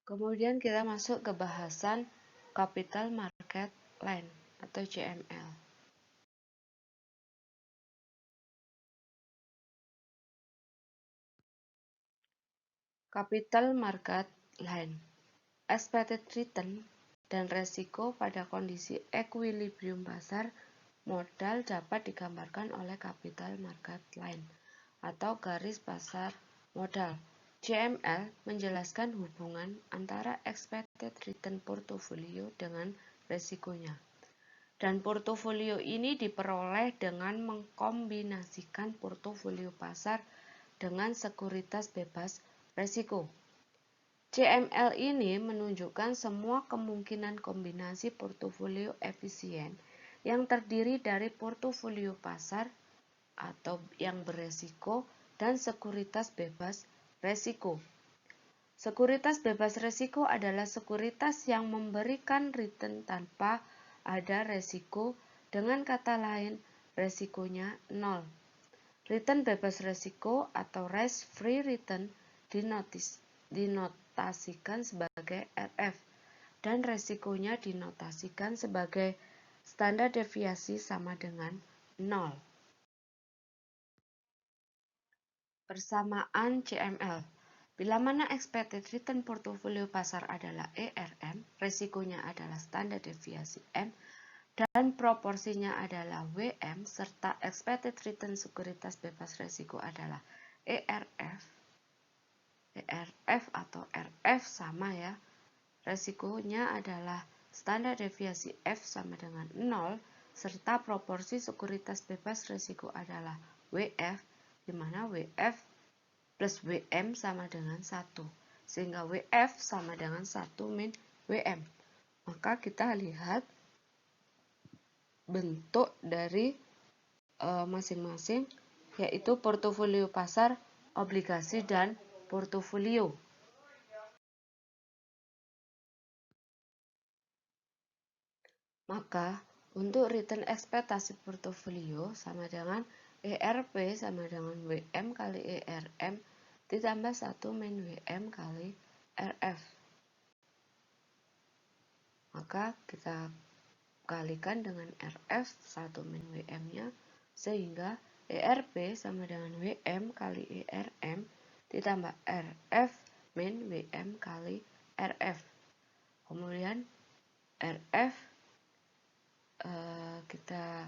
Kemudian kita masuk ke bahasan Capital Market Line atau CML. Capital Market Line, expected return dan resiko pada kondisi equilibrium pasar modal dapat digambarkan oleh capital market line atau garis pasar modal. CML menjelaskan hubungan antara expected return portofolio dengan resikonya. Dan portofolio ini diperoleh dengan mengkombinasikan portofolio pasar dengan sekuritas bebas resiko. CML ini menunjukkan semua kemungkinan kombinasi portofolio efisien yang terdiri dari portofolio pasar atau yang beresiko dan sekuritas bebas resiko. Sekuritas bebas resiko adalah sekuritas yang memberikan return tanpa ada resiko, dengan kata lain resikonya nol. Return bebas resiko atau risk-free return dinotasikan sebagai RF dan resikonya dinotasikan sebagai standar deviasi sama dengan 0. Persamaan CML. Bila mana expected return portofolio pasar adalah ERM, resikonya adalah standar deviasi M, dan proporsinya adalah WM, serta expected return sekuritas bebas resiko adalah ERF atau RF sama ya. Resikonya adalah standar deviasi F sama dengan 0, serta proporsi sekuritas bebas resiko adalah WF, di mana WF plus WM sama dengan 1. Sehingga WF sama dengan 1 min WM. Maka kita lihat bentuk dari masing-masing, yaitu portofolio pasar, obligasi, dan portofolio. Maka untuk return ekspektasi portofolio sama dengan ERP sama dengan WM kali ERM ditambah 1 min WM kali RF. Maka kita kalikan dengan RF 1 min WM-nya, sehingga ERP sama dengan WM kali ERM ditambah RF min WM kali RF. Kemudian RF kita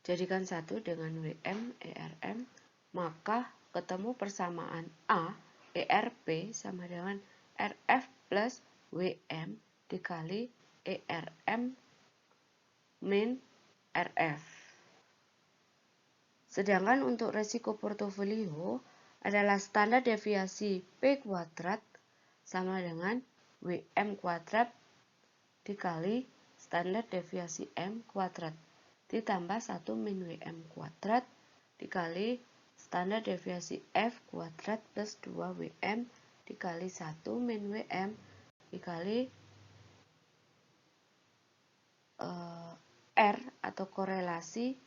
jadikan 1 dengan WM ERM, maka ketemu persamaan A ERP sama dengan RF plus WM dikali ERM min RF. Sedangkan untuk resiko portofolio adalah standar deviasi P kuadrat sama dengan WM kuadrat dikali standar deviasi M kuadrat ditambah 1 min WM kuadrat dikali standar deviasi F kuadrat plus 2 WM dikali 1 min WM dikali R atau korelasi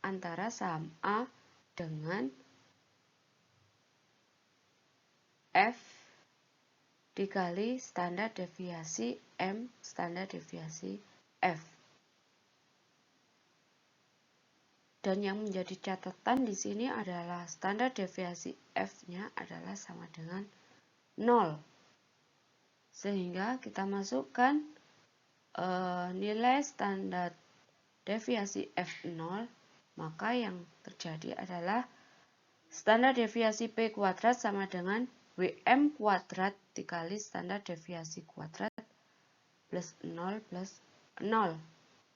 antara saham A dengan F dikali standar deviasi M standar deviasi F. Dan yang menjadi catatan di sini adalah standar deviasi F-nya adalah sama dengan 0. Sehingga kita masukkan nilai standar deviasi F0, maka yang terjadi adalah standar deviasi P kuadrat sama dengan WM kuadrat dikali standar deviasi kuadrat plus 0 plus 0.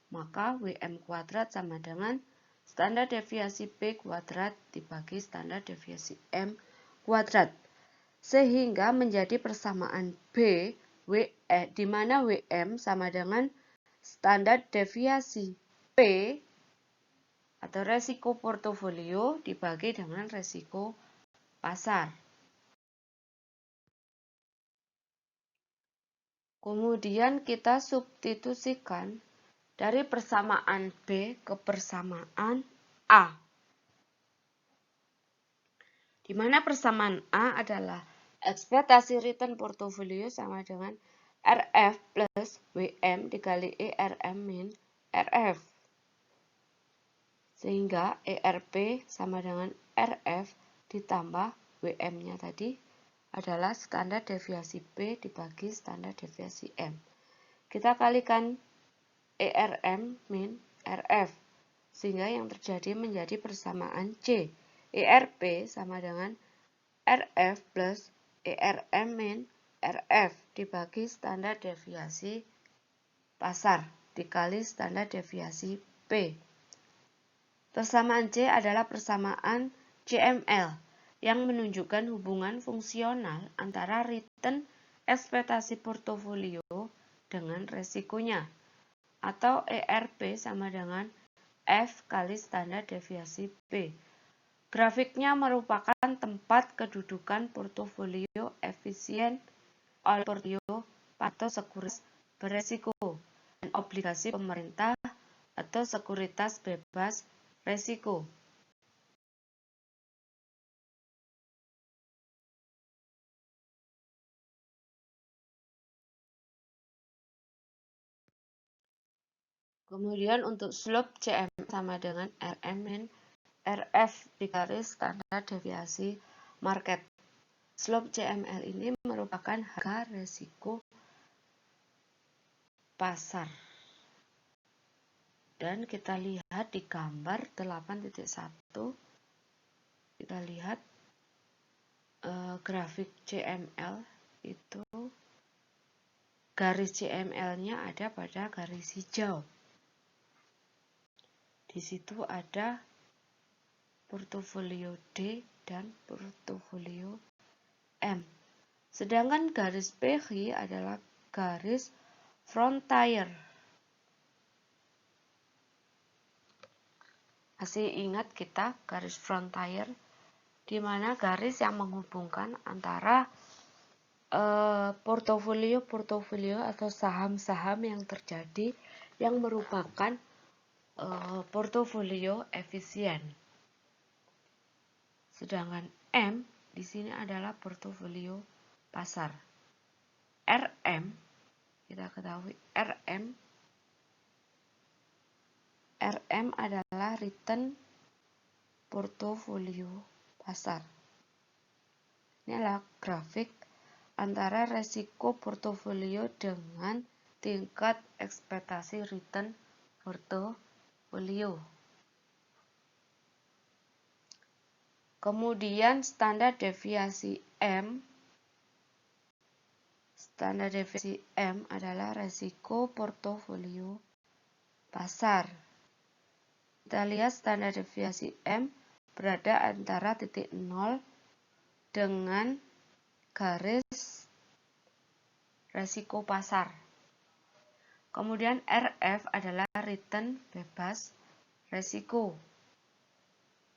Maka WM kuadrat sama dengan standar deviasi P kuadrat dibagi standar deviasi M kuadrat. Sehingga menjadi persamaan B, di mana WM sama dengan standar deviasi P atau resiko portofolio dibagi dengan resiko pasar. Kemudian kita substitusikan dari persamaan B ke persamaan A. di mana persamaan A adalah ekspektasi return portofolio sama dengan RF plus WM dikali ERM min RF. Sehingga ERP sama dengan RF ditambah WM-nya tadi adalah standar deviasi P dibagi standar deviasi M. Kita kalikan ERM min RF, sehingga yang terjadi menjadi persamaan C. ERP sama dengan RF plus ERM min RF dibagi standar deviasi pasar dikali standar deviasi P. Persamaan C adalah persamaan CML yang menunjukkan hubungan fungsional antara return ekspektasi portofolio dengan resikonya, atau ERP sama dengan F kali standar deviasi P. Grafiknya merupakan tempat kedudukan portofolio efisien oleh portofolio atau sekuritas beresiko dan obligasi pemerintah atau sekuritas bebas resiko. Kemudian untuk slope CM sama dengan RM min RF dikali standar deviasi market. Slope CML ini merupakan harga resiko pasar. Dan kita lihat di gambar 8.1, kita lihat grafik CML itu garis CML-nya ada pada garis hijau. Di situ ada portofolio D dan portofolio M. Sedangkan garis PG adalah garis frontier. Masih ingat kita garis frontier, di mana garis yang menghubungkan antara portofolio atau saham-saham yang terjadi yang merupakan portofolio efisien. Sedangkan M di sini adalah portofolio pasar. RM, kita ketahui RM adalah return portofolio pasar. Ini adalah grafik antara resiko portofolio dengan tingkat ekspektasi return portofolio. Kemudian standar deviasi M. Standar deviasi M adalah resiko portofolio pasar. Kita lihat standar deviasi M berada antara titik 0 dengan garis resiko pasar. Kemudian RF adalah return bebas resiko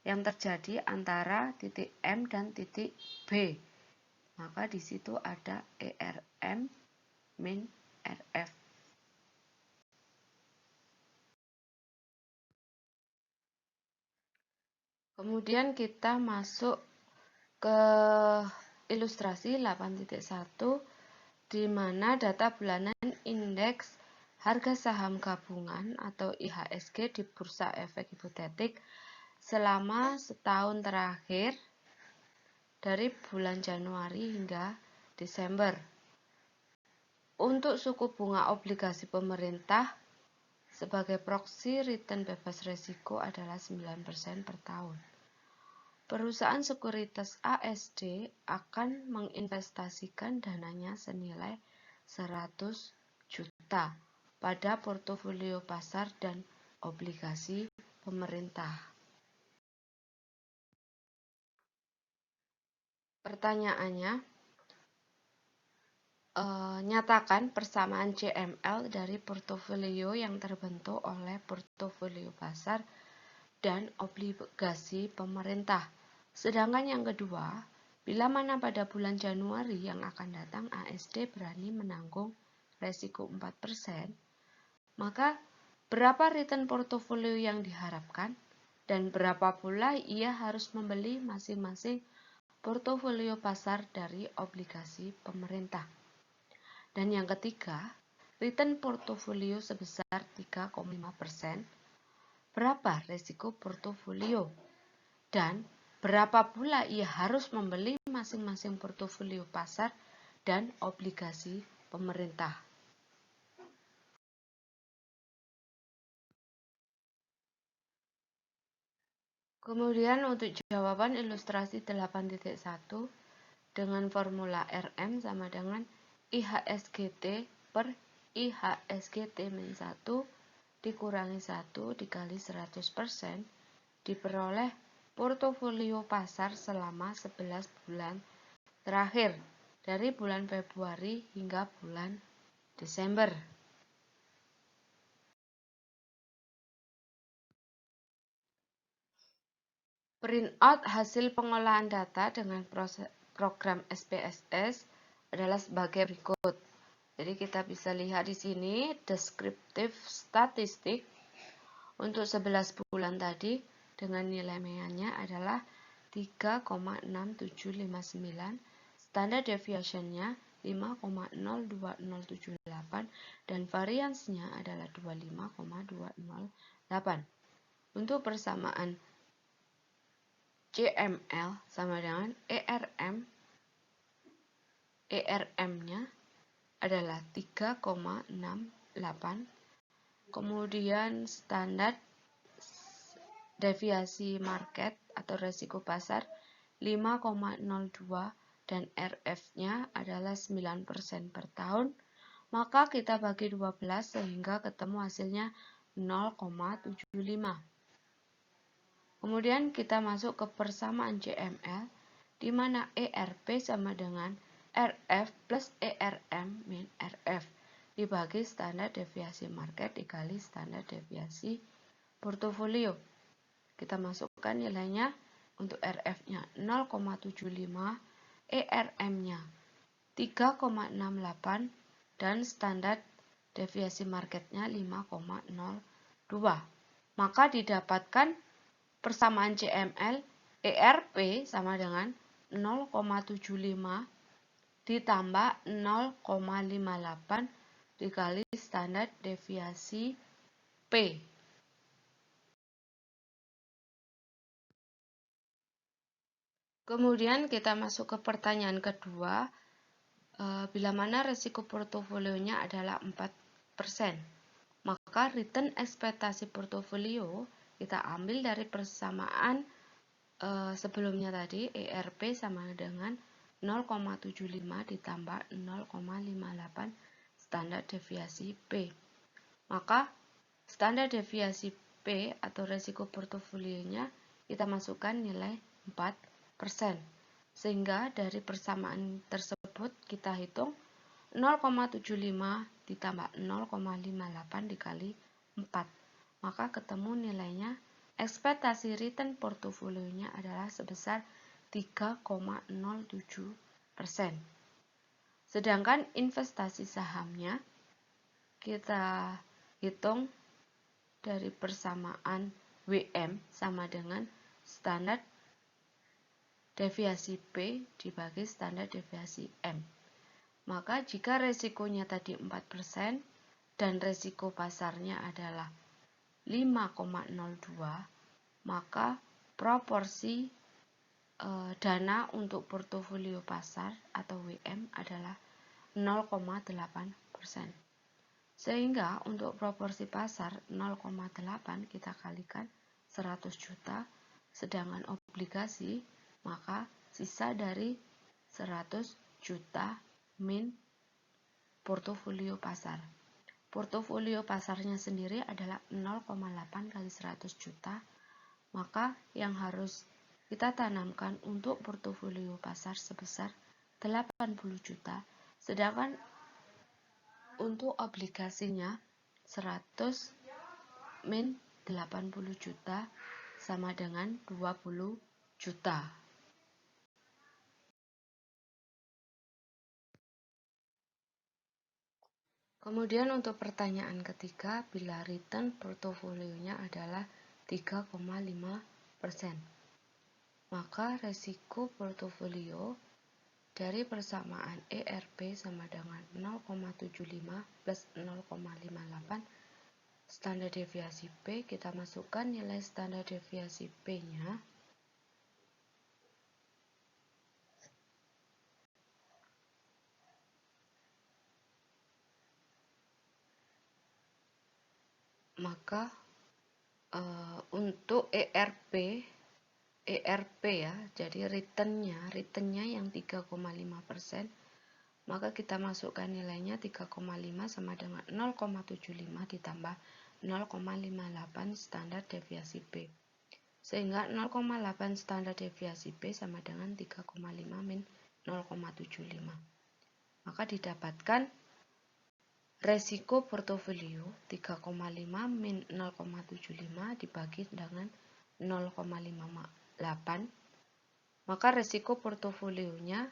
yang terjadi antara titik M dan titik B. Maka di situ ada ERM min RF. Kemudian kita masuk ke ilustrasi 8.1, di mana data bulanan indeks harga saham gabungan atau IHSG di Bursa Efek Hipotetik selama setahun terakhir dari bulan Januari hingga Desember. Untuk suku bunga obligasi pemerintah sebagai proksi return bebas risiko adalah 9% per tahun. Perusahaan sekuritas ASD akan menginvestasikan dananya senilai 100 juta pada portofolio pasar dan obligasi pemerintah. Pertanyaannya, nyatakan persamaan CML dari portofolio yang terbentuk oleh portofolio pasar dan obligasi pemerintah. Sedangkan yang kedua, bila mana pada bulan Januari yang akan datang ASD berani menanggung resiko 4%, maka berapa return portofolio yang diharapkan dan berapa pula ia harus membeli masing-masing portofolio pasar dari obligasi pemerintah. Dan yang ketiga, return portofolio sebesar 3,5%. Berapa risiko portofolio? Dan berapa pula ia harus membeli masing-masing portofolio pasar dan obligasi pemerintah. Kemudian untuk jawaban ilustrasi 8.1 dengan formula RM sama dengan IHSGT per IHSGT-1 dikurangi 1 dikali 100% diperoleh portofolio pasar selama 11 bulan terakhir dari bulan Februari hingga bulan Desember. Print out hasil pengolahan data dengan program SPSS adalah sebagai berikut. Jadi kita bisa lihat di sini deskriptif statistik untuk 11 bulan tadi dengan nilai MA-nya adalah 3,6759, standar deviation-nya 5,02078 dan variance-nya adalah 25,208. Untuk persamaan CML sama dengan ERM-nya adalah 3,68, kemudian standar deviasi market atau resiko pasar 5,02 dan RF-nya adalah 9% per tahun, maka kita bagi 12 sehingga ketemu hasilnya 0,75. Kemudian kita masuk ke persamaan CML, di mana ERP sama dengan RF plus ERM min RF dibagi standar deviasi market dikali standar deviasi portofolio. Kita masukkan nilainya untuk RF-nya 0,75, ERM-nya 3,68 dan standar deviasi marketnya 5,02. Maka didapatkan persamaan CML ERP sama dengan 0,75 ditambah 0,58 dikali standar deviasi P. Kemudian kita masuk ke pertanyaan kedua, bila mana resiko portofolionya adalah 4%, maka return ekspektasi portofolio kita ambil dari persamaan sebelumnya tadi, ERP sama dengan 0,75 ditambah 0,58 standar deviasi P. Maka standar deviasi P atau resiko portofolionya kita masukkan nilai 4%. Sehingga dari persamaan tersebut kita hitung 0,75 ditambah 0,58 dikali 4. Maka ketemu nilainya ekspektasi return portofolionya adalah sebesar 3,07%. Sedangkan investasi sahamnya kita hitung dari persamaan WM sama dengan standar deviasi P dibagi standar deviasi M. Maka jika resikonya tadi 4% dan resiko pasarnya adalah 5,02, maka proporsi dana untuk portofolio pasar atau WM adalah 0,8%. Sehingga untuk proporsi pasar 0,8 kita kalikan 100 juta, sedangkan obligasi maka sisa dari 100 juta min portofolio pasar. Portofolio pasarnya sendiri adalah 0,8 kali 100 juta, maka yang harus kita tanamkan untuk portofolio pasar sebesar 80 juta, sedangkan untuk obligasinya 100 min 80 juta sama dengan 20 juta. Kemudian untuk pertanyaan ketiga, bila return portofolionya adalah 3,5%. maka resiko portofolio dari persamaan ERP sama dengan 0,75 plus 0,58 standar deviasi P, kita masukkan nilai standar deviasi P-nya. Maka untuk ERP ya, jadi returnnya yang 3,5%, maka kita masukkan nilainya 3,5 sama dengan 0,75 ditambah 0,58 standar deviasi P. Sehingga 0,8 standar deviasi P sama dengan 3,5 min 0,75. Maka didapatkan resiko portofolio 3,5 min 0,75 dibagi dengan 0,58. Maka resiko portofolionya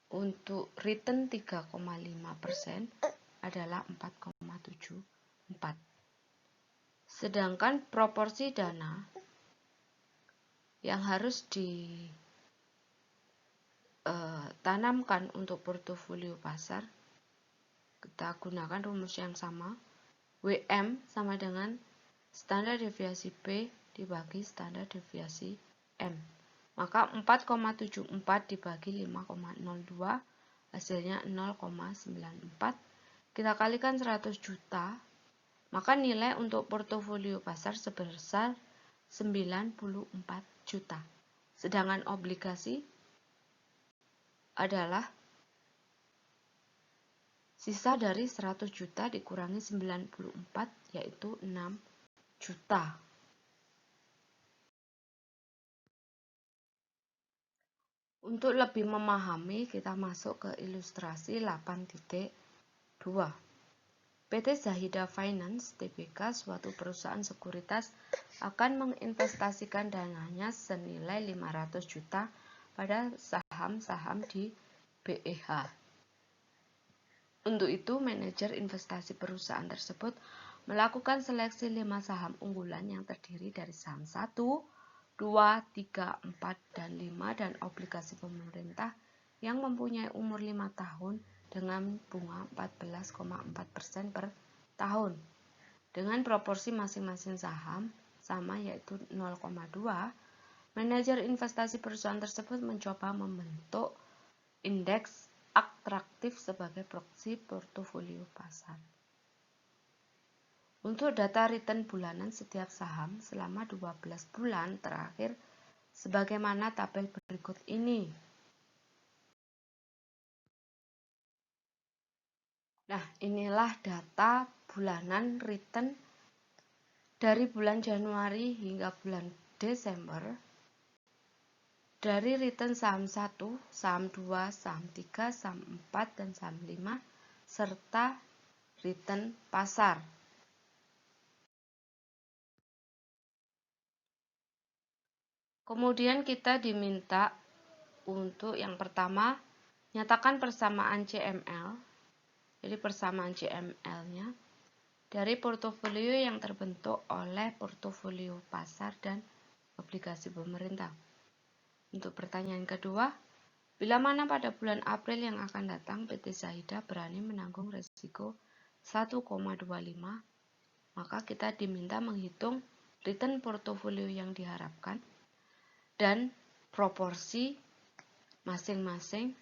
untuk return 3,5% adalah 4,74. Sedangkan proporsi dana yang harus ditanamkan untuk portofolio pasar, kita gunakan rumus yang sama. WM sama dengan standar deviasi P dibagi standar deviasi M. Maka 4,74 dibagi 5,02 hasilnya 0,94. Kita kalikan 100 juta, maka nilai untuk portofolio pasar sebesar 94 juta. Sedangkan obligasi adalah sisa dari 100 juta dikurangi 94, yaitu 6 juta. Untuk lebih memahami, kita masuk ke ilustrasi 8.2. PT Zahida Finance Tbk, suatu perusahaan sekuritas, akan menginvestasikan dananya senilai 500 juta pada saham-saham di BEH. Untuk itu, manajer investasi perusahaan tersebut melakukan seleksi 5 saham unggulan yang terdiri dari saham 1, 2, 3, 4, dan 5 dan obligasi pemerintah yang mempunyai umur 5 tahun dengan bunga 14,4% per tahun. Dengan proporsi masing-masing saham sama yaitu 0,2, manajer investasi perusahaan tersebut mencoba membentuk indeks atraktif sebagai proksi portofolio pasar. Untuk data return bulanan setiap saham selama 12 bulan terakhir sebagaimana tabel berikut ini. Nah, inilah data bulanan return dari bulan Januari hingga bulan Desember. Dari return saham 1, saham 2, saham 3, saham 4, dan saham 5, serta return pasar. Kemudian kita diminta untuk yang pertama, nyatakan persamaan CML. Jadi persamaan CML-nya dari portofolio yang terbentuk oleh portofolio pasar dan obligasi pemerintah. Untuk pertanyaan kedua, bila mana pada bulan April yang akan datang PT Zahida berani menanggung risiko 1,25, maka kita diminta menghitung return portofolio yang diharapkan dan proporsi masing-masing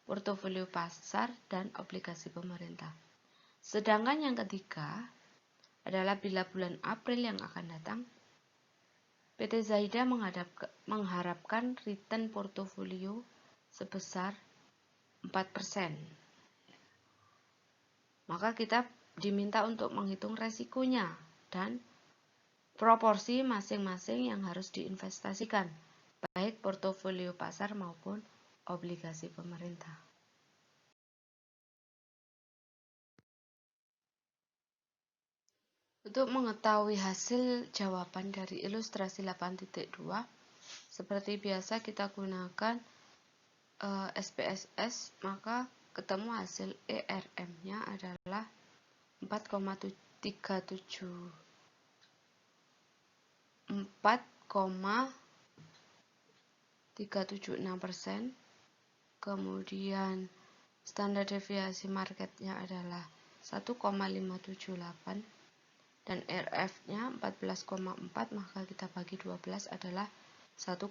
portofolio pasar dan obligasi pemerintah. Sedangkan yang ketiga adalah bila bulan April yang akan datang, PT Zahida mengharapkan return portofolio sebesar 4%. Maka kita diminta untuk menghitung resikonya dan proporsi masing-masing yang harus diinvestasikan, baik portofolio pasar maupun obligasi pemerintah. Untuk mengetahui hasil jawaban dari ilustrasi 8.2, seperti biasa kita gunakan SPSS, maka ketemu hasil ERM-nya adalah 4,37 376%. Kemudian standar deviasi marketnya adalah 1,578 dan RF-nya 14,4, maka kita bagi 12 adalah 1,2%.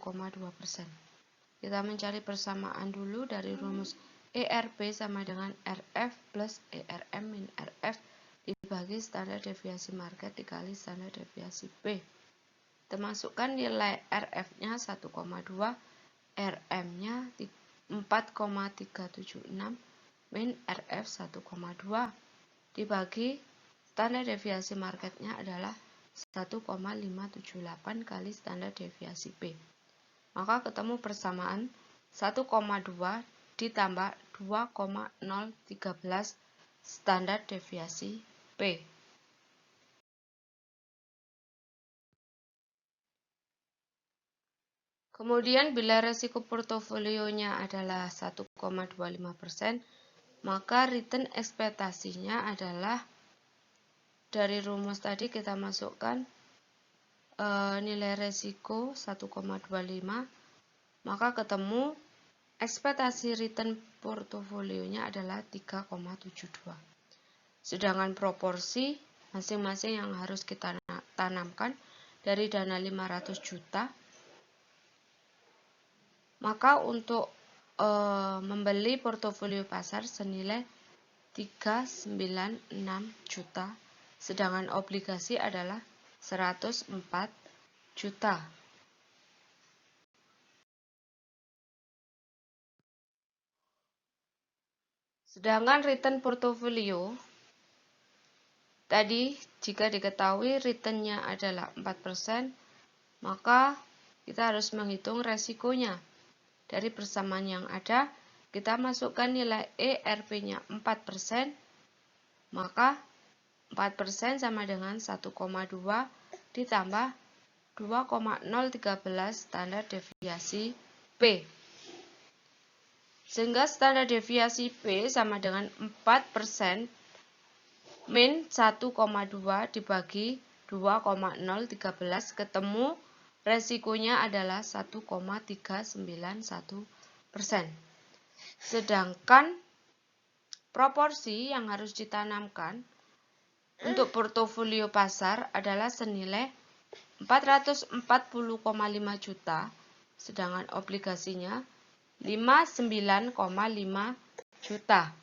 Kita mencari persamaan dulu dari rumus ERP sama dengan RF plus ERM min RF dibagi standar deviasi market dikali standar deviasi P. Kita masukkan nilai RF-nya 1,2, RM-nya 4,376 min RF 1,2 dibagi standar deviasi marketnya adalah 1,578 kali standar deviasi P. Maka ketemu persamaan 1,2 ditambah 2,013 standar deviasi P. Kemudian bila resiko portofolionya adalah 1,25%, maka return ekspektasinya adalah dari rumus tadi kita masukkan nilai resiko 1,25, maka ketemu ekspektasi return portofolionya adalah 3,72. Sedangkan proporsi masing-masing yang harus kita tanamkan dari dana 500 juta, maka untuk membeli portofolio pasar senilai 396 juta, sedangkan obligasi adalah 104 juta. Sedangkan return portofolio tadi jika diketahui returnnya adalah 4%, maka kita harus menghitung resikonya. Dari persamaan yang ada, kita masukkan nilai ERP-nya 4%, maka 4% sama dengan 1,2 ditambah 2,013 standar deviasi P. Sehingga standar deviasi P sama dengan 4% min 1,2 dibagi 2,013, ketemu resikonya adalah 1,391%. Sedangkan proporsi yang harus ditanamkan untuk portofolio pasar adalah senilai 440,5 juta, sedangkan obligasinya 59,5 juta.